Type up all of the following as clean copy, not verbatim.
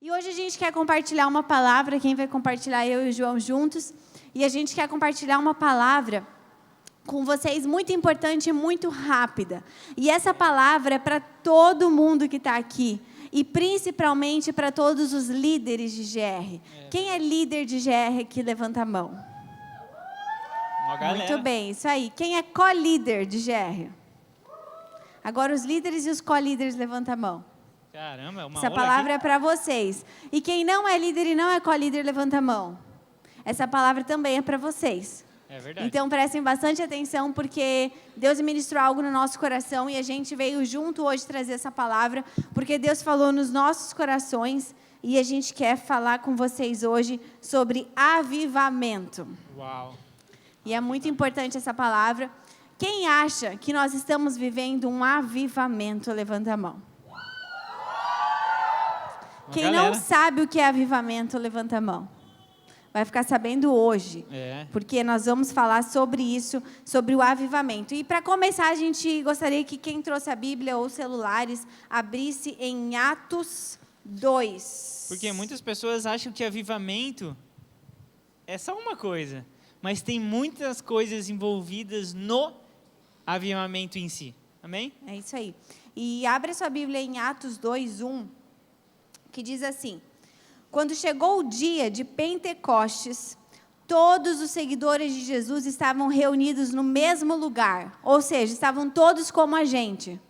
E hoje a gente quer compartilhar uma palavra, quem vai compartilhar eu e o João juntos, e a gente quer compartilhar uma palavra com vocês muito importante e muito rápida. E essa palavra é para todo mundo que está aqui, e principalmente para todos os líderes de GR. Quem é líder de GR aqui, levanta a mão. Uma galera. Muito bem, isso aí. Quem é co-líder de GR? Agora os líderes e os co-líderes, levanta a mão. Caramba, é uma Essa aula palavra aqui. é para vocês. E quem não é líder e não é co-líder, levanta a mão. Essa palavra também é para vocês. É verdade. Então prestem bastante atenção, porque Deus ministrou algo no nosso coração e a gente veio junto hoje trazer essa palavra, porque Deus falou nos nossos corações e a gente quer falar com vocês hoje sobre avivamento. Uau. E é muito importante essa palavra. Quem acha que nós estamos vivendo um avivamento, levanta a mão. Quem não sabe o que é avivamento, levanta a mão. Vai ficar sabendo hoje, porque nós vamos falar sobre isso, sobre o avivamento. E para começar, a gente gostaria que quem trouxe a Bíblia ou celulares abrisse em Atos 2. Porque muitas pessoas acham que avivamento é só uma coisa, mas tem muitas coisas envolvidas no avivamento em si. Amém? É isso aí. E abre a sua Bíblia em Atos 2:1, que diz assim: quando chegou o dia de Pentecostes, todos os seguidores de Jesus estavam reunidos no mesmo lugar. Ou seja, estavam todos como a gente.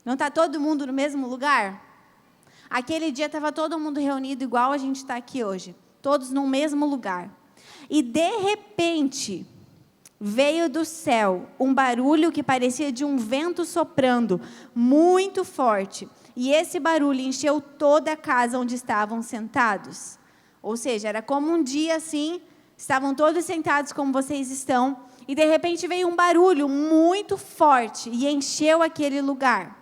Não está todo mundo no mesmo lugar? Aquele dia estava todo mundo reunido igual a gente está aqui hoje. Todos no mesmo lugar. E de repente, veio do céu um barulho que parecia de um vento soprando, muito forte. E esse barulho encheu toda a casa onde estavam sentados. Ou seja, era como um dia assim, estavam todos sentados como vocês estão, e de repente veio um barulho muito forte e encheu aquele lugar.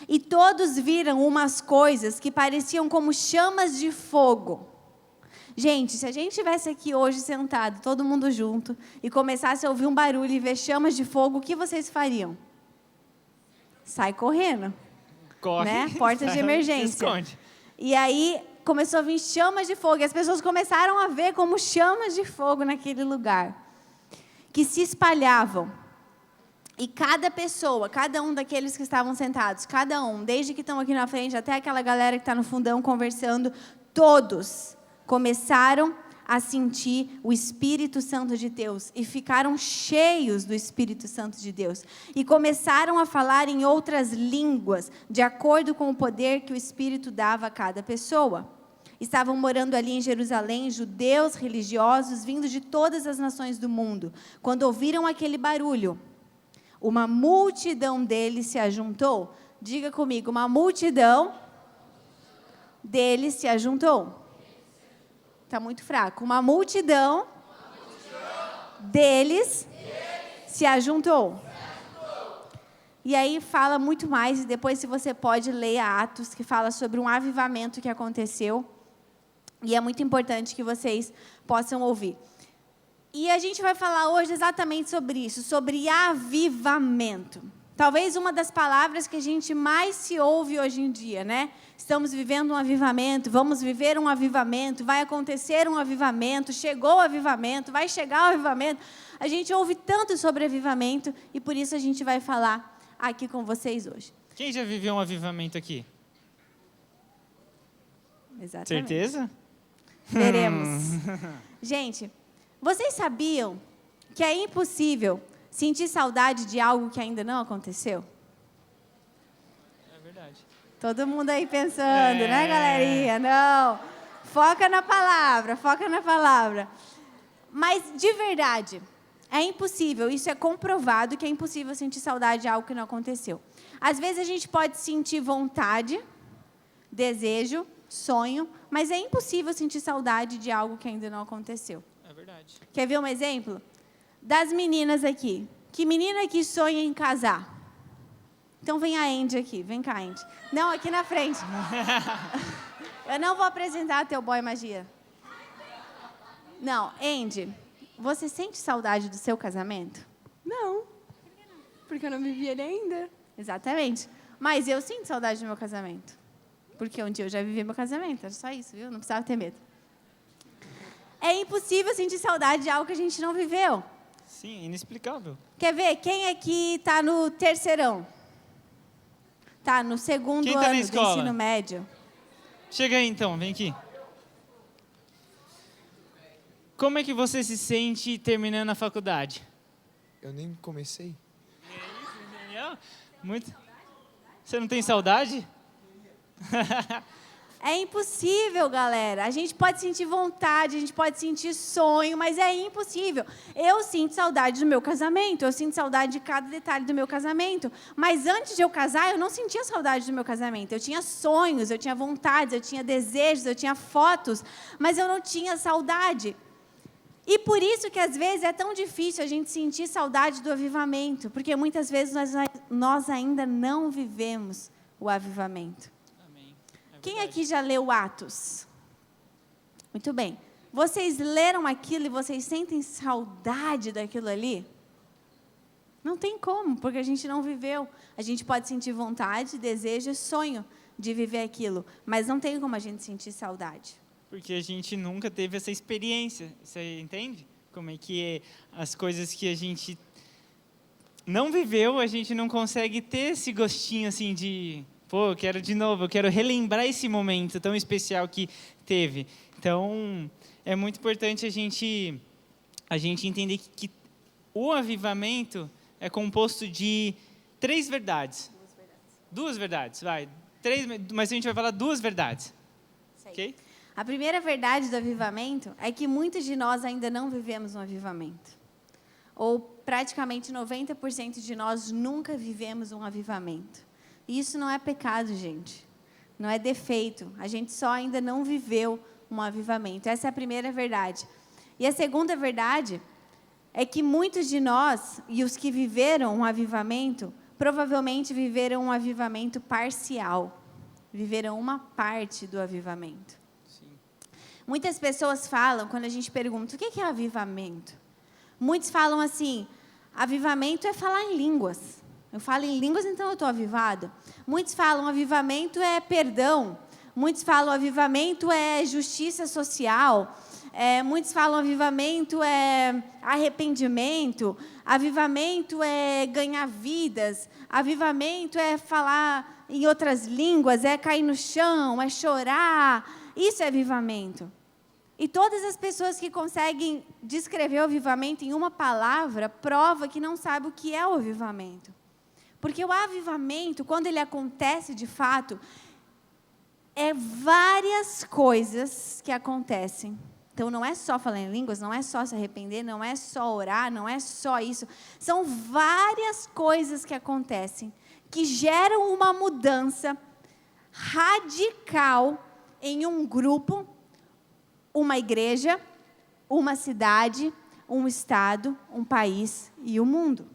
E todos viram umas coisas que pareciam como chamas de fogo. Gente, se a gente estivesse aqui hoje sentado, todo mundo junto, e começasse a ouvir um barulho e ver chamas de fogo, o que vocês fariam? Sai correndo. Corre. Né? Porta de emergência. Esconde. E aí começou a vir chamas de fogo. E as pessoas começaram a ver como chamas de fogo naquele lugar, que se espalhavam. E cada pessoa, cada um daqueles que estavam sentados, cada um, desde que estão aqui na frente até aquela galera que está no fundão conversando, todos começaram a sentir o Espírito Santo de Deus e ficaram cheios do Espírito Santo de Deus e começaram a falar em outras línguas, de acordo com o poder que o Espírito dava a cada pessoa. Estavam morando ali em Jerusalém judeus religiosos vindos de todas as nações do mundo. Quando ouviram aquele barulho, uma multidão deles se ajuntou. Diga comigo, uma multidão deles se ajuntou. Está muito fraco. Uma multidão deles se ajuntou. E aí fala muito mais, e depois, se você pode, leia Atos, que fala sobre um avivamento que aconteceu. E é muito importante que vocês possam ouvir. E a gente vai falar hoje exatamente sobre isso, sobre avivamento. Talvez uma das palavras que a gente mais se ouve hoje em dia, né? Estamos vivendo um avivamento, vamos viver um avivamento, vai acontecer um avivamento, chegou o avivamento, vai chegar o avivamento. A gente ouve tanto sobre avivamento e por isso a gente vai falar aqui com vocês hoje. Quem já viveu um avivamento aqui? Exatamente. Certeza? Veremos. Gente, vocês sabiam que é impossível sentir saudade de algo que ainda não aconteceu? É verdade. Todo mundo aí pensando, né, galerinha? Não. Foca na palavra, foca na palavra. Mas, de verdade, é impossível, isso é comprovado que é impossível sentir saudade de algo que não aconteceu. Às vezes a gente pode sentir vontade, desejo, sonho, mas é impossível sentir saudade de algo que ainda não aconteceu. É verdade. Quer ver um exemplo? Das meninas aqui. Que menina que sonha em casar? Então vem a Andy aqui, vem cá, Andy. Não, aqui na frente. Eu não vou apresentar teu boy magia. Não, Andy, você sente saudade do seu casamento? Não, porque eu não vivi ele ainda. Exatamente. Mas eu sinto saudade do meu casamento. Porque um dia eu já vivi meu casamento, era só isso, viu? Não precisava ter medo. É impossível sentir saudade de algo que a gente não viveu. Sim, inexplicável. Quer ver? Quem aqui está no terceirão? Tá no segundo Quem tá na ano do escola? ensino médio. Chega aí então, vem aqui. Como é que você se sente terminando a faculdade? Eu nem comecei. Entendeu? Muito. Você não tem saudade? É impossível, galera. A gente pode sentir vontade, a gente pode sentir sonho, mas é impossível. Eu sinto saudade do meu casamento, eu sinto saudade de cada detalhe do meu casamento. Mas antes de eu casar, eu não sentia saudade do meu casamento. Eu tinha sonhos, eu tinha vontades, eu tinha desejos, eu tinha fotos, mas eu não tinha saudade. E por isso que às vezes é tão difícil a gente sentir saudade do avivamento, porque muitas vezes nós ainda não vivemos o avivamento. Quem aqui já leu Atos? Muito bem. Vocês leram aquilo e vocês sentem saudade daquilo ali? Não tem como, porque a gente não viveu. A gente pode sentir vontade, desejo e sonho de viver aquilo, mas não tem como a gente sentir saudade. Porque a gente nunca teve essa experiência, você entende? Como é que as coisas que a gente não viveu, a gente não consegue ter esse gostinho assim de... Pô, eu quero de novo, eu quero relembrar esse momento tão especial que teve. Então, é muito importante a gente entender que o avivamento é composto de 3 verdades. 2 verdades, vai. 3, mas a gente vai falar 2 verdades. Ok? A primeira verdade do avivamento é que muitos de nós ainda não vivemos um avivamento. Ou praticamente 90% de nós nunca vivemos um avivamento. E isso não é pecado, gente. Não é defeito. A gente só ainda não viveu um avivamento. Essa é a primeira verdade. E a segunda verdade é que muitos de nós, e os que viveram um avivamento, provavelmente viveram um avivamento parcial. Viveram uma parte do avivamento. Sim. Muitas pessoas falam, quando a gente pergunta, o que é avivamento? Muitos falam assim, avivamento é falar em línguas. Eu falo em línguas, então eu estou avivado. Muitos falam avivamento é perdão. Muitos falam avivamento é justiça social. Muitos falam avivamento é arrependimento. Avivamento é ganhar vidas. Avivamento é falar em outras línguas, é cair no chão, é chorar. Isso é avivamento. E todas as pessoas que conseguem descrever o avivamento em uma palavra, prova que não sabe o que é o avivamento. Porque o avivamento, quando ele acontece de fato, é várias coisas que acontecem. Então, não é só falar em línguas, não é só se arrepender, não é só orar, não é só isso. São várias coisas que acontecem, que geram uma mudança radical em um grupo, uma igreja, uma cidade, um estado, um país e o mundo.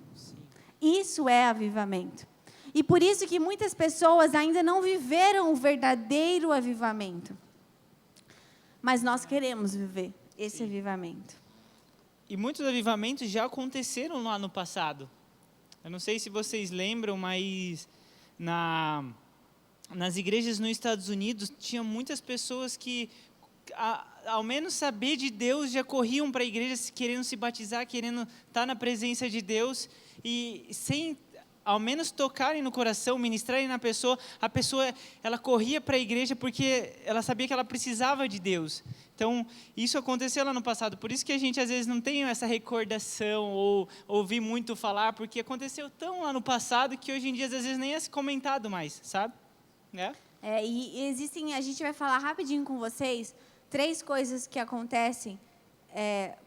Isso é avivamento. E por isso que muitas pessoas ainda não viveram o verdadeiro avivamento. Mas nós queremos viver esse avivamento. E muitos avivamentos já aconteceram lá no passado. Eu não sei se vocês lembram, mas nas igrejas nos Estados Unidos, tinha muitas pessoas que, ao menos saber de Deus, já corriam para a igreja querendo se batizar, querendo estar na presença de Deus, e sem ao menos tocarem no coração, ministrarem na pessoa, a pessoa ela corria para a igreja porque ela sabia que ela precisava de Deus. Então, isso aconteceu lá no passado. Por isso que a gente, às vezes, não tem essa recordação ou ouvir muito falar, porque aconteceu tão lá no passado que hoje em dia, às vezes, nem é comentado mais, sabe? E existem, a gente vai falar rapidinho com vocês, 3 coisas que acontecem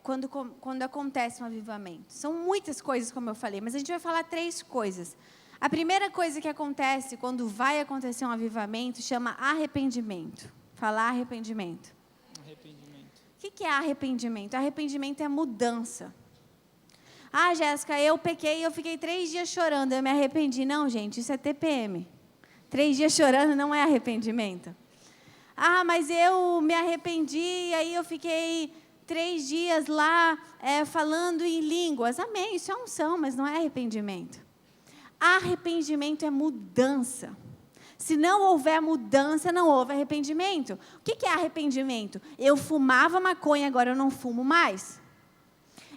quando acontece um avivamento. São muitas coisas, como eu falei, mas a gente vai falar 3 coisas. A primeira coisa que acontece quando vai acontecer um avivamento chama arrependimento. Falar arrependimento. O que é arrependimento? Arrependimento é mudança. Ah, Jéssica, eu pequei e eu fiquei 3 dias chorando, eu me arrependi. Não, gente, isso é TPM. 3 dias chorando não é arrependimento. Ah, mas eu me arrependi e aí eu fiquei 3 dias lá falando em línguas. Amém, isso é unção, mas não é arrependimento. Arrependimento é mudança. Se não houver mudança, não houve arrependimento. O que é arrependimento? Eu fumava maconha, agora eu não fumo mais.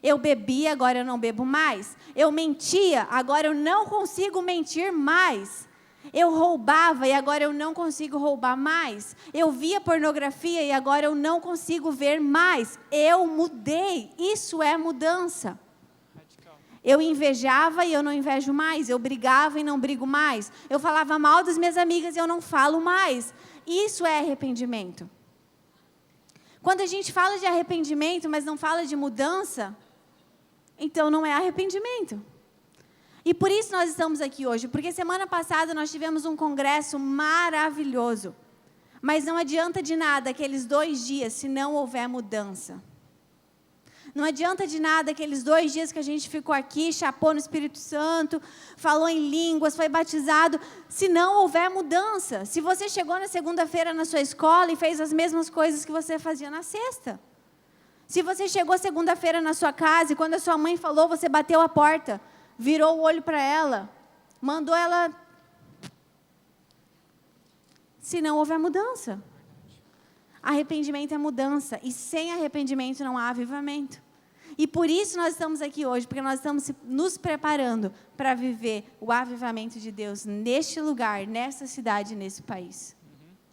Eu bebia, agora eu não bebo mais. Eu mentia, agora eu não consigo mentir mais. Eu roubava e agora eu não consigo roubar mais. Eu via pornografia e agora eu não consigo ver mais. Eu mudei. Isso é mudança. Eu invejava e eu não invejo mais. Eu brigava e não brigo mais. Eu falava mal das minhas amigas e eu não falo mais. Isso é arrependimento. Quando a gente fala de arrependimento, mas não fala de mudança, então não é arrependimento. E por isso nós estamos aqui hoje, porque semana passada nós tivemos um congresso maravilhoso. Mas não adianta de nada aqueles 2 dias se não houver mudança. Não adianta de nada aqueles 2 dias que a gente ficou aqui, chapou no Espírito Santo, falou em línguas, foi batizado, se não houver mudança. Se você chegou na segunda-feira na sua escola e fez as mesmas coisas que você fazia na sexta. Se você chegou segunda-feira na sua casa e quando a sua mãe falou, você bateu a porta, virou o olho para ela, mandou ela... Se não houver mudança. Arrependimento é mudança. E sem arrependimento não há avivamento. E por isso nós estamos aqui hoje, porque nós estamos nos preparando para viver o avivamento de Deus neste lugar, nessa cidade, nesse país.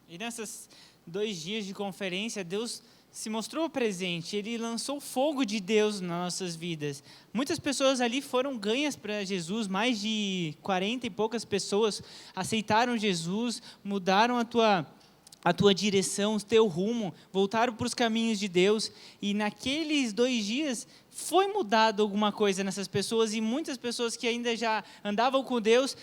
E nesses 2 dias de conferência, Deus se mostrou presente. Ele lançou o fogo de Deus nas nossas vidas. Muitas pessoas ali foram ganhas para Jesus. Mais de 40 e poucas pessoas aceitaram Jesus, mudaram a tua direção, o teu rumo, voltaram para os caminhos de Deus, e naqueles 2 dias foi mudado alguma coisa nessas pessoas, e muitas pessoas que ainda já andavam com Deus,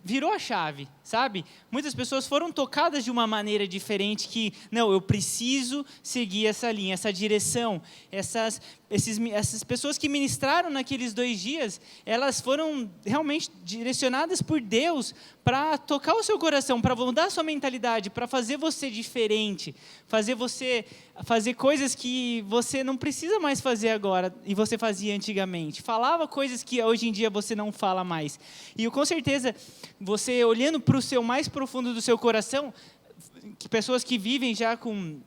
virou a chave, sabe? Muitas pessoas foram tocadas de uma maneira diferente, que, não, eu preciso seguir essa linha, essa direção. Essas pessoas que ministraram naqueles 2 dias, elas foram realmente direcionadas por Deus para tocar o seu coração, para mudar a sua mentalidade, para fazer você diferente, fazer você fazer coisas que você não precisa mais fazer agora e você fazia antigamente. Falava coisas que hoje em dia você não fala mais. E com certeza, você olhando para o seu mais profundo do seu coração, que pessoas que vivem já com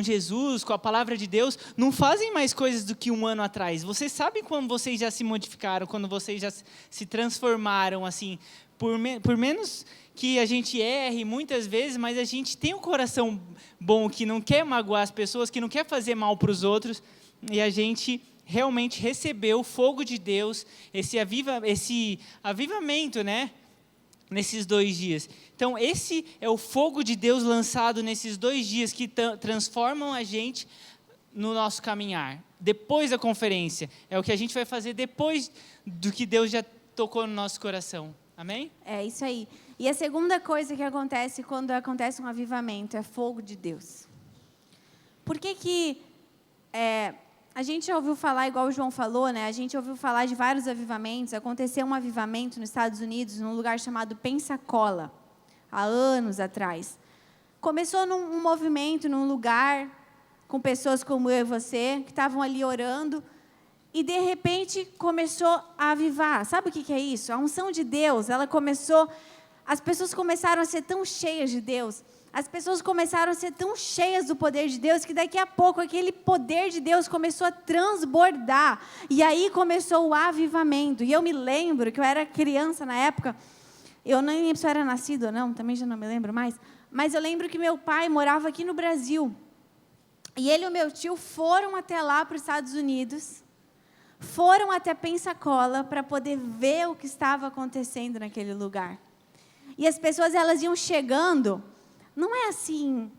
Jesus, com a palavra de Deus, não fazem mais coisas do que 1 ano atrás. Vocês sabem quando vocês já se modificaram, quando vocês já se transformaram, assim, por menos que a gente erre muitas vezes, mas a gente tem um coração bom, que não quer magoar as pessoas, que não quer fazer mal para os outros, e a gente realmente recebeu o fogo de Deus, esse avivamento, né? Nesses 2 dias. Então, esse é o fogo de Deus lançado nesses 2 dias que transformam a gente no nosso caminhar. Depois da conferência. É o que a gente vai fazer depois do que Deus já tocou no nosso coração. Amém? É isso aí. E a segunda coisa que acontece quando acontece um avivamento é fogo de Deus. Por que a gente já ouviu falar, igual o João falou, né? A gente ouviu falar de vários avivamentos. Aconteceu um avivamento nos Estados Unidos, num lugar chamado Pensacola, há anos atrás. Começou num movimento, num lugar, com pessoas como eu e você, que estavam ali orando, e de repente começou a avivar. Sabe o que é isso? A unção de Deus, ela começou... As pessoas começaram a ser tão cheias de Deus, as pessoas começaram a ser tão cheias do poder de Deus, que daqui a pouco aquele poder de Deus começou a transbordar. E aí começou o avivamento. E eu me lembro que eu era criança na época, eu nem lembro se eu era nascido ou não, também já não me lembro mais, mas eu lembro que meu pai morava aqui no Brasil. E ele e o meu tio foram até lá para os Estados Unidos, foram até Pensacola para poder ver o que estava acontecendo naquele lugar. E as pessoas, elas iam chegando, não é assim...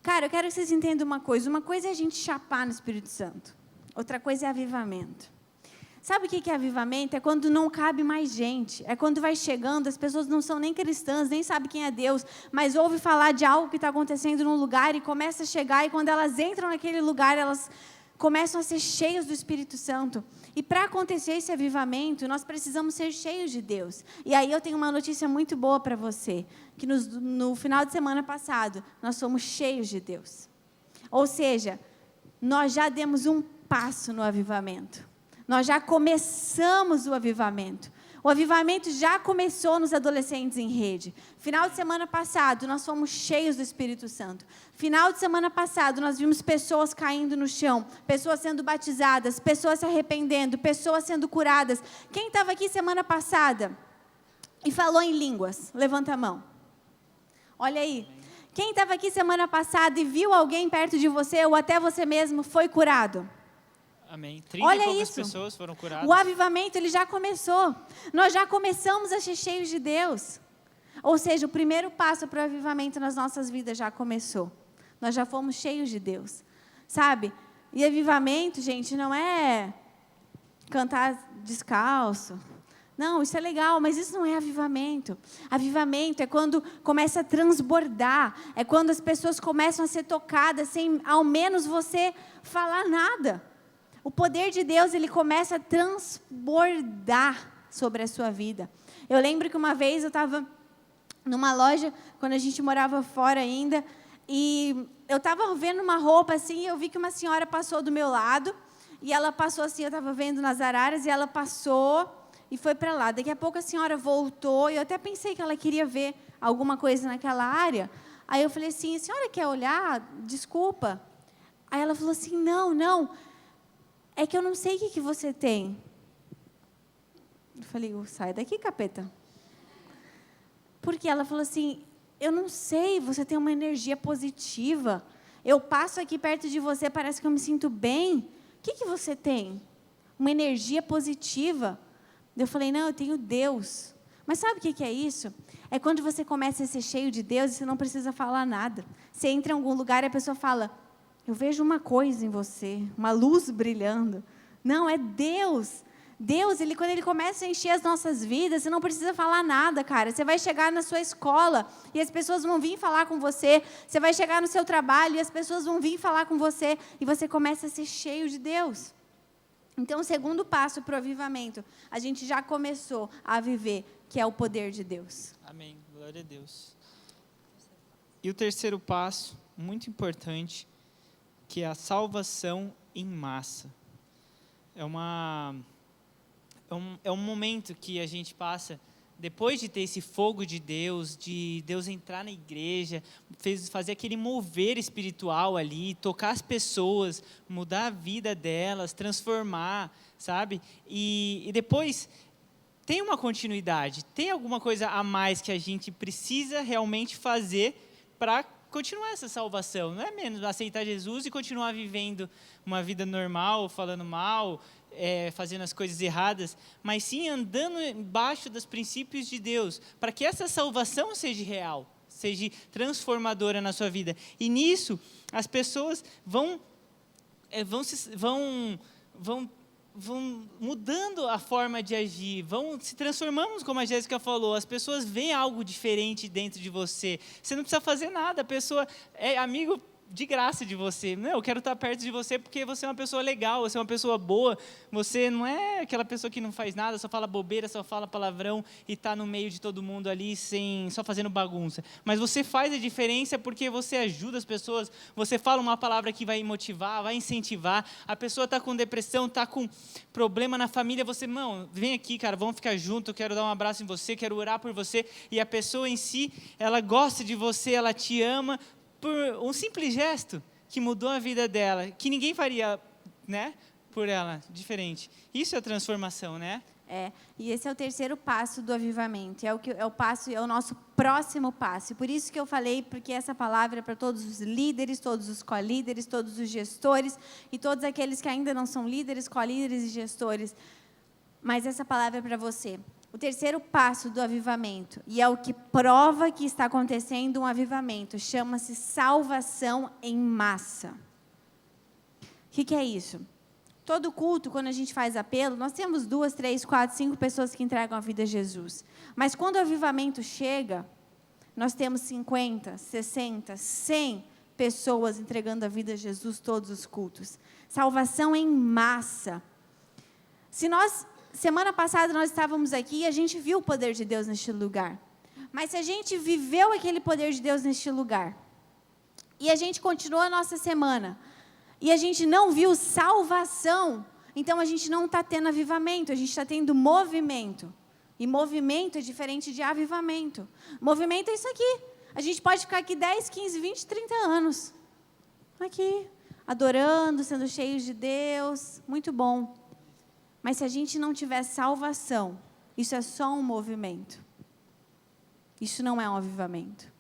Cara, eu quero que vocês entendam uma coisa é a gente chapar no Espírito Santo, outra coisa é avivamento. Sabe o que é avivamento? É quando não cabe mais gente, é quando vai chegando, as pessoas não são nem cristãs, nem sabem quem é Deus, mas ouvem falar de algo que está acontecendo num lugar e começa a chegar, e quando elas entram naquele lugar, elas começam a ser cheias do Espírito Santo. E para acontecer esse avivamento, nós precisamos ser cheios de Deus. E aí eu tenho uma notícia muito boa para você, que no final de semana passado, nós fomos cheios de Deus. Ou seja, nós já demos um passo no avivamento. Nós já começamos o avivamento. O avivamento já começou nos adolescentes em rede. Final de semana passado, nós fomos cheios do Espírito Santo. Final de semana passado, nós vimos pessoas caindo no chão, pessoas sendo batizadas, pessoas se arrependendo, pessoas sendo curadas. Quem estava aqui semana passada e falou em línguas? Levanta a mão. Olha aí. Quem estava aqui semana passada e viu alguém perto de você ou até você mesmo foi curado? Amém. 30 Olha e poucas isso. pessoas foram curadas. O avivamento, ele já começou. Nós já começamos a ser cheios de Deus. Ou seja, o primeiro passo para o avivamento nas nossas vidas já começou. Nós já fomos cheios de Deus. Sabe? E avivamento, gente, não é cantar descalço. Não, isso é legal, mas isso não é avivamento. Avivamento é quando começa a transbordar. É quando as pessoas começam a ser tocadas sem ao menos você falar nada. O poder de Deus, ele começa a transbordar sobre a sua vida. Eu lembro que uma vez eu estava numa loja, quando a gente morava fora ainda, e eu estava vendo uma roupa assim, e eu vi que uma senhora passou do meu lado, e ela passou assim, eu estava vendo nas araras, e ela passou e foi para lá. Daqui a pouco a senhora voltou, e eu até pensei que ela queria ver alguma coisa naquela área. Aí eu falei assim, a senhora quer olhar? Desculpa. Aí ela falou assim, não. É que eu não sei o que você tem. Eu falei, sai daqui, capeta. Porque ela falou assim, eu não sei, você tem uma energia positiva. Eu passo aqui perto de você, parece que eu me sinto bem. O que você tem? Uma energia positiva. Eu falei, não, eu tenho Deus. Mas sabe o que é isso? É quando você começa a ser cheio de Deus e você não precisa falar nada. Você entra em algum lugar e a pessoa fala, eu vejo uma coisa em você, uma luz brilhando. Não, é Deus. Deus, quando Ele começa a encher as nossas vidas, você não precisa falar nada, cara. Você vai chegar na sua escola e as pessoas vão vir falar com você. Você vai chegar no seu trabalho e as pessoas vão vir falar com você. E você começa a ser cheio de Deus. Então, o segundo passo para o avivamento, a gente já começou a viver, que é o poder de Deus. Amém. Glória a Deus. E o terceiro passo, muito importante, que é a salvação em massa. É um momento que a gente passa, depois de ter esse fogo de Deus entrar na igreja, fazer aquele mover espiritual ali, tocar as pessoas, mudar a vida delas, transformar, sabe? E depois tem uma continuidade, tem alguma coisa a mais que a gente precisa realmente fazer para continuar essa salvação. Não é menos aceitar Jesus e continuar vivendo uma vida normal, falando mal, fazendo as coisas erradas, mas sim andando embaixo dos princípios de Deus, para que essa salvação seja real, seja transformadora na sua vida. E nisso, as pessoas vão mudando a forma de agir, vão se transformando, como a Jéssica falou, as pessoas veem algo diferente dentro de você. Você não precisa fazer nada, a pessoa é amigo de graça de você. Não, eu quero estar perto de você porque você é uma pessoa legal, você é uma pessoa boa, você não é aquela pessoa que não faz nada, só fala bobeira, só fala palavrão e está no meio de todo mundo ali só fazendo bagunça. Mas você faz a diferença porque você ajuda as pessoas, você fala uma palavra que vai motivar, vai incentivar, a pessoa está com depressão, está com problema na família, você, vem aqui, cara, vamos ficar junto, eu quero dar um abraço em você, quero orar por você, e a pessoa em si, ela gosta de você, ela te ama, por um simples gesto que mudou a vida dela, que ninguém faria, né, por ela, diferente. Isso é a transformação, né? E esse é o terceiro passo do avivamento, é o nosso próximo passo. E por isso que eu falei, porque essa palavra é para todos os líderes, todos os co-líderes, todos os gestores e todos aqueles que ainda não são líderes, co-líderes e gestores. Mas essa palavra é para você. O terceiro passo do avivamento, e é o que prova que está acontecendo um avivamento, chama-se salvação em massa. O que é isso? Todo culto, quando a gente faz apelo, nós temos 2, 3, 4, 5 pessoas que entregam a vida a Jesus. Mas quando o avivamento chega, nós temos 50, 60, 100 pessoas entregando a vida a Jesus todos os cultos. Salvação em massa. Semana passada nós estávamos aqui e a gente viu o poder de Deus neste lugar. Mas se a gente viveu aquele poder de Deus neste lugar, e a gente continuou a nossa semana, e a gente não viu salvação, então a gente não está tendo avivamento, a gente está tendo movimento. E movimento é diferente de avivamento. Movimento é isso aqui. A gente pode ficar aqui 10, 15, 20, 30 anos. Aqui, adorando, sendo cheios de Deus. Muito bom. Mas se a gente não tiver salvação, isso é só um movimento. Isso não é um avivamento.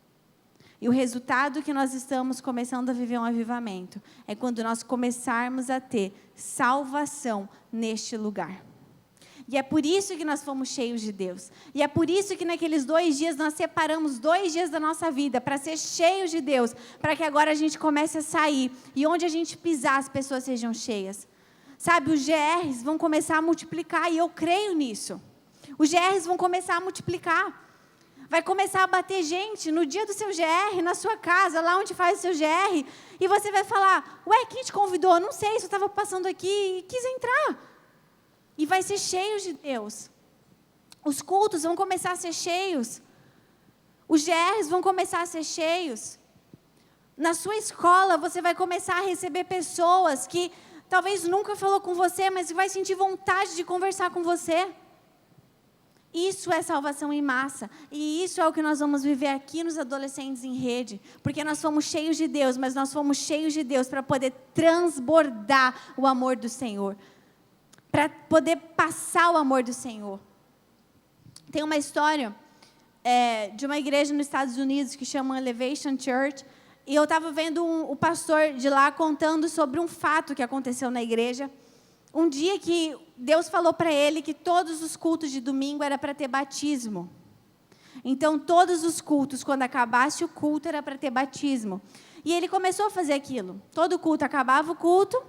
E o resultado que nós estamos começando a viver um avivamento é quando nós começarmos a ter salvação neste lugar. E é por isso que nós fomos cheios de Deus. E é por isso que naqueles 2 dias nós separamos 2 dias da nossa vida para ser cheios de Deus, para que agora a gente comece a sair e onde a gente pisar as pessoas sejam cheias. Sabe, os GRs vão começar a multiplicar e eu creio nisso. Os GRs vão começar a multiplicar. Vai começar a bater gente no dia do seu GR, na sua casa, lá onde faz o seu GR, e você vai falar, ué, quem te convidou? Não sei, só estava passando aqui e quis entrar. E vai ser cheio de Deus. Os cultos vão começar a ser cheios. Os GRs vão começar a ser cheios. Na sua escola, você vai começar a receber pessoas que talvez nunca falou com você, mas vai sentir vontade de conversar com você. Isso é salvação em massa. E isso é o que nós vamos viver aqui nos Adolescentes em Rede. Porque nós fomos cheios de Deus, mas nós fomos cheios de Deus para poder transbordar o amor do Senhor. Para poder passar o amor do Senhor. Tem uma história de uma igreja nos Estados Unidos que chama Elevation Church. E eu estava vendo o pastor de lá contando sobre um fato que aconteceu na igreja. Um dia que Deus falou para ele que todos os cultos de domingo era para ter batismo. Então, todos os cultos, quando acabasse o culto, era para ter batismo. E ele começou a fazer aquilo. Todo culto, acabava o culto,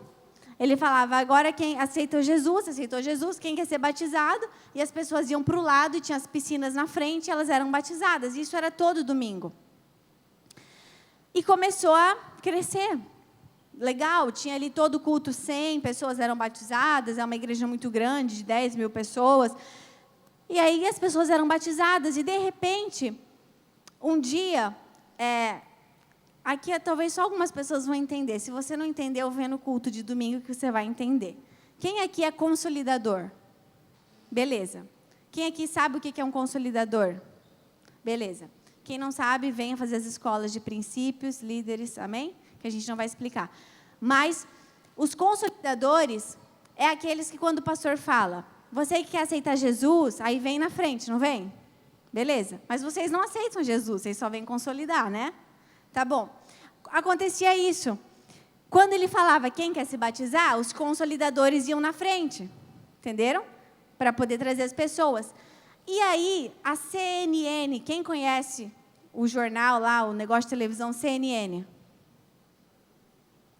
ele falava, agora quem aceitou Jesus, quem quer ser batizado? E as pessoas iam para o lado e tinha as piscinas na frente e elas eram batizadas. Isso era todo domingo. E começou a crescer. Legal, tinha ali todo culto 100 pessoas eram batizadas, é uma igreja muito grande, de 10 mil pessoas. E aí as pessoas eram batizadas, e de repente, um dia, aqui talvez só algumas pessoas vão entender. Se você não entendeu, vem no culto de domingo que você vai entender. Quem aqui é consolidador? Beleza. Quem aqui sabe o que é um consolidador? Beleza. Quem não sabe, venha fazer as escolas de princípios, líderes, amém? Que a gente não vai explicar. Mas os consolidadores é aqueles que quando o pastor fala, você que quer aceitar Jesus, aí vem na frente, não vem? Beleza. Mas vocês não aceitam Jesus, vocês só vêm consolidar, né? Tá bom. Acontecia isso. Quando ele falava quem quer se batizar, os consolidadores iam na frente. Entenderam? Para poder trazer as pessoas. E aí, a CNN, quem conhece o jornal lá, o negócio de televisão CNN?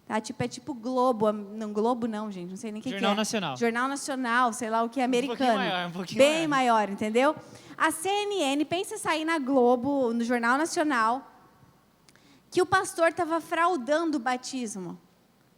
Tá? É tipo Globo. Não, Globo não, gente. Não sei nem o que é. Jornal Nacional. Jornal Nacional, sei lá o que é americano. Um pouquinho bem maior, entendeu? A CNN, pensa sair na Globo, no Jornal Nacional, que o pastor estava fraudando o batismo.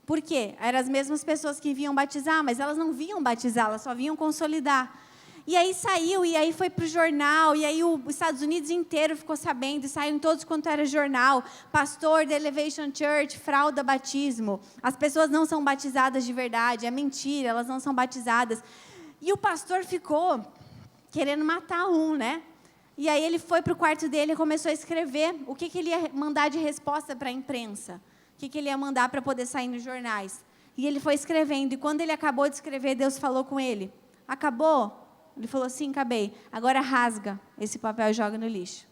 Por quê? Eram as mesmas pessoas que vinham batizar, mas elas não vinham batizar, elas só vinham consolidar. E aí saiu, e aí foi para o jornal, e aí os Estados Unidos inteiro ficou sabendo, e saíram todos quanto era jornal. Pastor da Elevation Church, frauda batismo. As pessoas não são batizadas de verdade, é mentira, elas não são batizadas. E o pastor ficou querendo matar né? E aí ele foi para o quarto dele e começou a escrever o que ele ia mandar de resposta para a imprensa. O que ele ia mandar para poder sair nos jornais. E ele foi escrevendo, e quando ele acabou de escrever, Deus falou com ele, acabou? Ele falou, sim, acabei. Agora rasga esse papel e joga no lixo.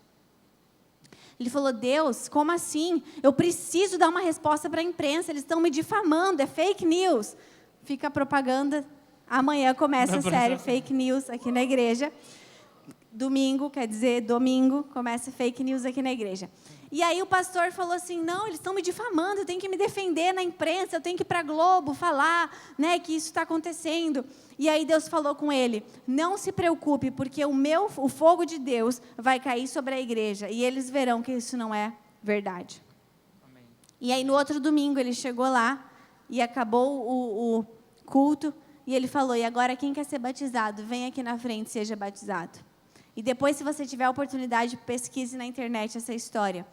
Ele falou, Deus, como assim? Eu preciso dar uma resposta para a imprensa, eles estão me difamando, é fake news. Fica a propaganda, amanhã começa a série Fake News aqui na igreja. Domingo, começa fake news aqui na igreja. E aí o pastor falou assim, não, eles estão me difamando, eu tenho que me defender na imprensa, eu tenho que ir para a Globo falar, né, que isso está acontecendo. E aí Deus falou com ele, não se preocupe, porque o fogo de Deus vai cair sobre a igreja, e eles verão que isso não é verdade. Amém. E aí no outro domingo ele chegou lá, e acabou o culto, e ele falou, e agora quem quer ser batizado, vem aqui na frente e seja batizado. E depois, se você tiver a oportunidade, pesquise na internet essa história.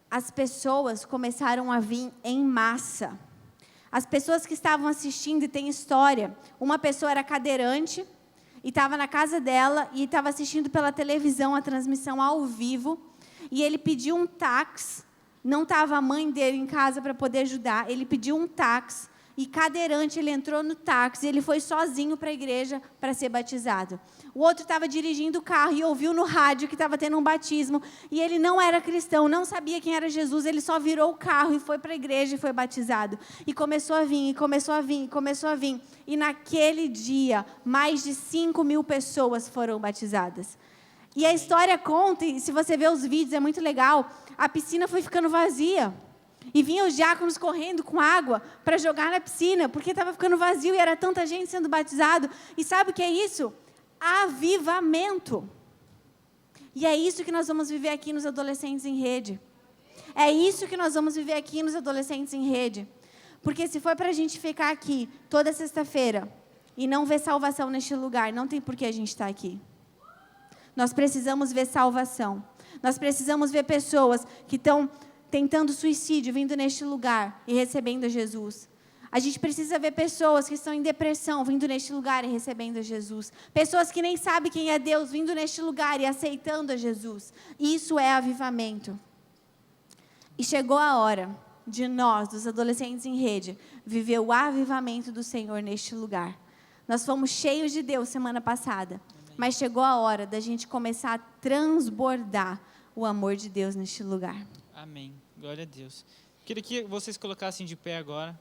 As pessoas começaram a vir em massa. As pessoas que estavam assistindo, e tem história, uma pessoa era cadeirante, e estava na casa dela e estava assistindo pela televisão a transmissão ao vivo, e ele pediu um táxi, não estava a mãe dele em casa para poder ajudar, ele pediu um táxi, e cadeirante, ele entrou no táxi, ele foi sozinho para a igreja para ser batizado. O outro estava dirigindo o carro e ouviu no rádio que estava tendo um batismo, e ele não era cristão, não sabia quem era Jesus, ele só virou o carro e foi para a igreja e foi batizado. E começou a vir, e começou a vir, e começou a vir. E naquele dia, mais de 5.000 pessoas foram batizadas. E a história conta, e se você ver os vídeos, é muito legal, a piscina foi ficando vazia. E vinham os diáconos correndo com água para jogar na piscina, porque estava ficando vazio e era tanta gente sendo batizado. E sabe o que é isso? Avivamento. E é isso que nós vamos viver aqui nos Adolescentes em Rede. É isso que nós vamos viver aqui nos Adolescentes em Rede. Porque se for para a gente ficar aqui toda sexta-feira e não ver salvação neste lugar, não tem por que a gente estar aqui. Nós precisamos ver salvação. Nós precisamos ver pessoas que estão tentando suicídio, vindo neste lugar e recebendo Jesus. A gente precisa ver pessoas que estão em depressão, vindo neste lugar e recebendo Jesus. Pessoas que nem sabem quem é Deus, vindo neste lugar e aceitando a Jesus. Isso é avivamento. E chegou a hora de nós, dos Adolescentes em Rede, viver o avivamento do Senhor neste lugar. Nós fomos cheios de Deus semana passada, mas chegou a hora da gente começar a transbordar o amor de Deus neste lugar. Amém. Glória a Deus. Queria que vocês colocassem de pé agora.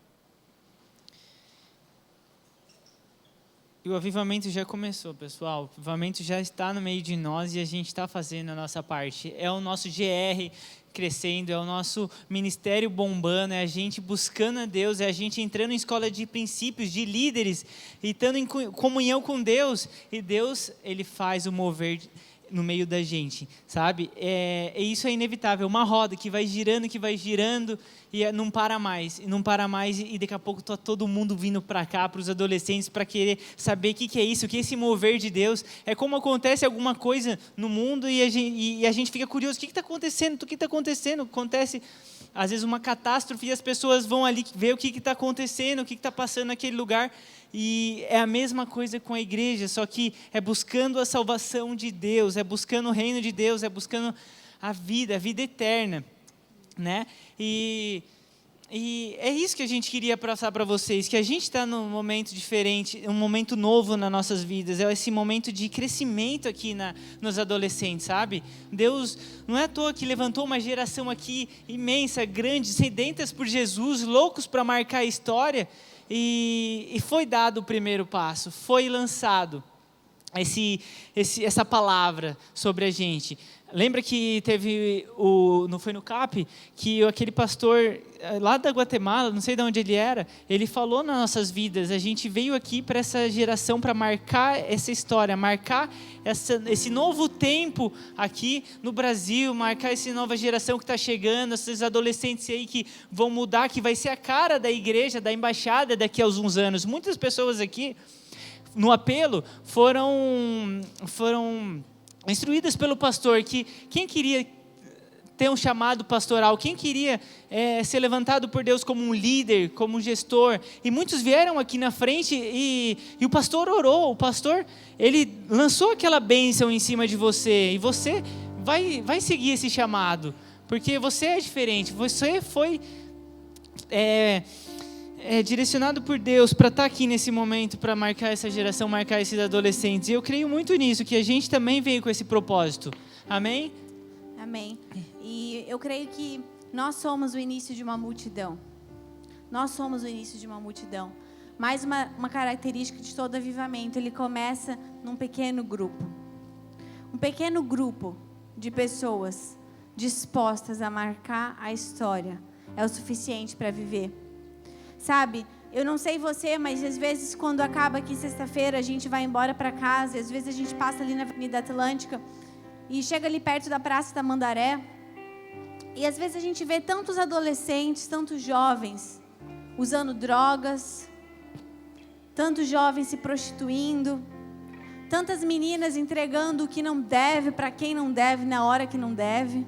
E o avivamento já começou, pessoal. O avivamento já está no meio de nós e a gente está fazendo a nossa parte. É o nosso GR crescendo, é o nosso ministério bombando, é a gente buscando a Deus, é a gente entrando em escola de princípios, de líderes, e estando em comunhão com Deus. E Deus, Ele faz o mover no meio da gente, sabe? Isso é inevitável, uma roda que vai girando e não para mais, e daqui a pouco está todo mundo vindo para cá, para os adolescentes, para querer saber o que é isso, o que é esse mover de Deus. É como acontece alguma coisa no mundo e a gente fica curioso, o que está acontecendo? O que está acontecendo? Acontece às vezes uma catástrofe e as pessoas vão ali ver o que está acontecendo, o que está passando naquele lugar. E é a mesma coisa com a igreja, só que é buscando a salvação de Deus, é buscando o reino de Deus, é buscando a vida eterna, né? E é isso que a gente queria passar para vocês, que a gente está num momento diferente, um momento novo nas nossas vidas, é esse momento de crescimento aqui nos adolescentes, sabe? Deus não é à toa que levantou uma geração aqui imensa, grande, sedentas por Jesus, loucos para marcar a história. E foi dado o primeiro passo, foi lançado essa palavra sobre a gente. Lembra que teve, não foi no CAP, que aquele pastor lá da Guatemala, não sei de onde ele era, ele falou nas nossas vidas, a gente veio aqui para essa geração, para marcar essa história, marcar esse novo tempo aqui no Brasil, marcar essa nova geração que está chegando, esses adolescentes aí que vão mudar, que vai ser a cara da igreja, da embaixada daqui a uns anos. Muitas pessoas aqui, no apelo, foram instruídas pelo pastor, que quem queria ter um chamado pastoral, quem queria ser levantado por Deus como um líder, como um gestor, e muitos vieram aqui na frente e o pastor orou, o pastor, ele lançou aquela bênção em cima de você, e você vai seguir esse chamado, porque você é diferente, você foi direcionado por Deus para estar aqui nesse momento, para marcar essa geração, marcar esses adolescentes. E eu creio muito nisso, que a gente também veio com esse propósito. Amém? Amém. E eu creio que nós somos o início de uma multidão. Nós somos o início de uma multidão. Mais uma característica de todo avivamento, ele começa num pequeno grupo. Um pequeno grupo de pessoas dispostas a marcar a história é o suficiente para viver. Sabe, eu não sei você, mas às vezes quando acaba aqui sexta-feira, a gente vai embora para casa, às vezes a gente passa ali na Avenida Atlântica e chega ali perto da Praça da Mandaré, e às vezes a gente vê tantos adolescentes, tantos jovens usando drogas, tantos jovens se prostituindo, tantas meninas entregando o que não deve para quem não deve, na hora que não deve.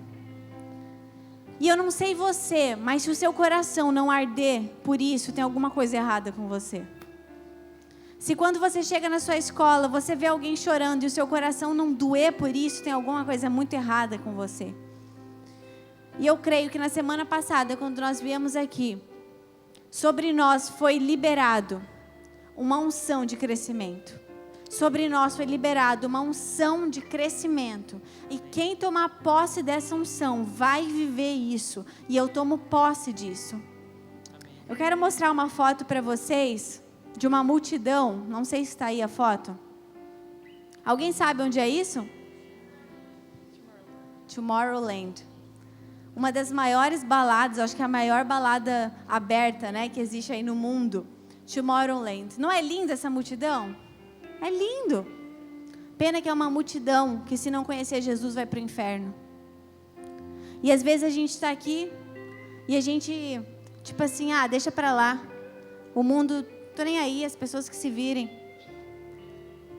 E eu não sei você, mas se o seu coração não arder por isso, tem alguma coisa errada com você. Se quando você chega na sua escola, você vê alguém chorando e o seu coração não doer por isso, tem alguma coisa muito errada com você. E eu creio que na semana passada, quando nós viemos aqui, sobre nós foi liberado uma unção de crescimento. Sobre nós foi liberado uma unção de crescimento. E quem tomar posse dessa unção vai viver isso. E eu tomo posse disso. Eu quero mostrar uma foto para vocês de uma multidão. Não sei se está aí a foto. Alguém sabe onde é isso? Tomorrowland. Uma das maiores baladas, acho que é a maior balada aberta, né, que existe aí no mundo. Tomorrowland. Não é linda essa multidão? É lindo. Pena que é uma multidão que, se não conhecer Jesus, vai para o inferno. E às vezes a gente está aqui e a gente, tipo assim, deixa para lá. O mundo, tô nem aí, as pessoas que se virem.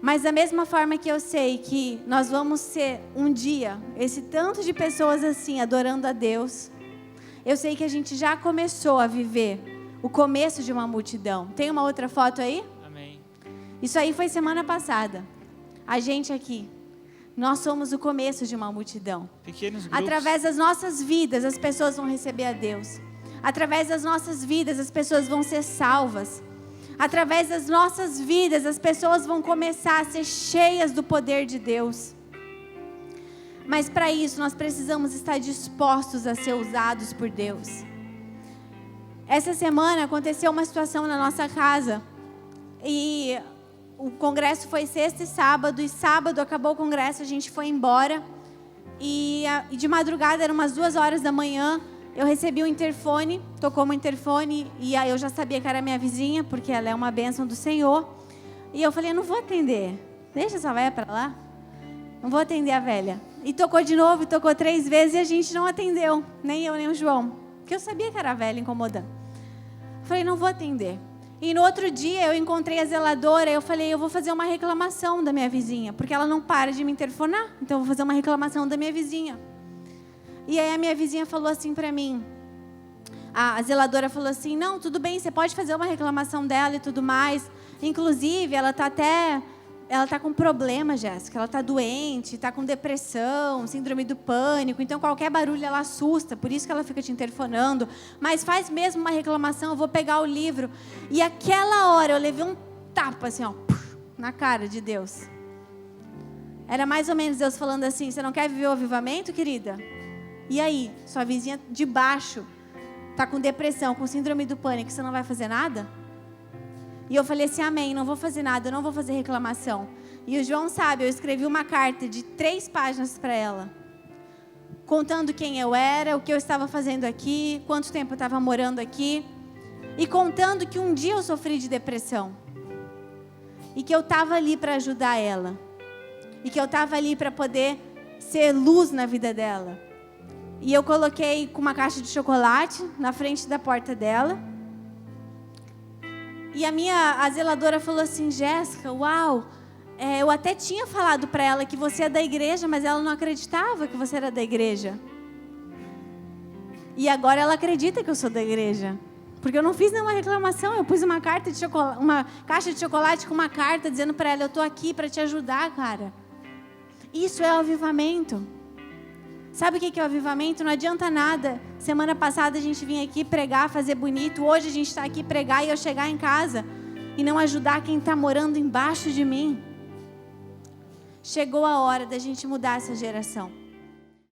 Mas da mesma forma que eu sei que nós vamos ser um dia, esse tanto de pessoas assim, adorando a Deus, eu sei que a gente já começou a viver o começo de uma multidão. Tem uma outra foto aí? Amém. Isso aí foi semana passada. A gente aqui, nós somos o começo de uma multidão. Pequenos grupos. Através das nossas vidas, as pessoas vão receber a Deus. Através das nossas vidas, as pessoas vão ser salvas. Através das nossas vidas, as pessoas vão começar a ser cheias do poder de Deus. Mas para isso, nós precisamos estar dispostos a ser usados por Deus. Essa semana aconteceu uma situação na nossa casa. E o congresso foi sexta e sábado acabou o congresso, a gente foi embora. E de madrugada, eram umas 2h da manhã, eu recebi um interfone, tocou um interfone, e aí eu já sabia que era minha vizinha, porque ela é uma bênção do Senhor. E eu falei, não vou atender, deixa essa velha para lá, não vou atender a velha. E tocou de novo, tocou 3 vezes, e a gente não atendeu, nem eu, nem o João, porque eu sabia que era a velha incomodando. Falei, não vou atender. E no outro dia eu encontrei a zeladora, eu falei, eu vou fazer uma reclamação da minha vizinha, porque ela não para de me interfonar, então eu vou fazer uma reclamação da minha vizinha. E aí a minha vizinha falou assim para mim, a zeladora falou assim, não, tudo bem, você pode fazer uma reclamação dela e tudo mais. Inclusive, ela tá com problema, Jéssica, ela tá doente, tá com depressão, síndrome do pânico, então qualquer barulho ela assusta, por isso que ela fica te interfonando. Mas faz mesmo uma reclamação, eu vou pegar o livro. E aquela hora eu levei um tapa assim, ó, na cara de Deus. Era mais ou menos Deus falando assim, você não quer viver o avivamento, querida? E aí, sua vizinha de baixo está com depressão, com síndrome do pânico, você não vai fazer nada? E eu falei assim, amém, não vou fazer nada, eu não vou fazer reclamação. E o João sabe, eu escrevi uma carta de 3 páginas para ela, contando quem eu era, o que eu estava fazendo aqui, quanto tempo eu estava morando aqui, e contando que um dia eu sofri de depressão, e que eu estava ali para ajudar ela, e que eu estava ali para poder ser luz na vida dela. E eu coloquei com uma caixa de chocolate na frente da porta dela. E a zeladora falou assim, Jéssica, uau, eu até tinha falado para ela que você é da igreja, mas ela não acreditava que você era da igreja. E agora ela acredita que eu sou da igreja. Porque eu não fiz nenhuma reclamação, eu pus uma caixa de chocolate com uma carta dizendo para ela, eu estou aqui para te ajudar, cara. Isso é o avivamento. Sabe o que é o avivamento? Não adianta nada. Semana passada a gente vinha aqui pregar, fazer bonito. Hoje a gente está aqui pregar e eu chegar em casa e não ajudar quem está morando embaixo de mim. Chegou a hora da gente mudar essa geração.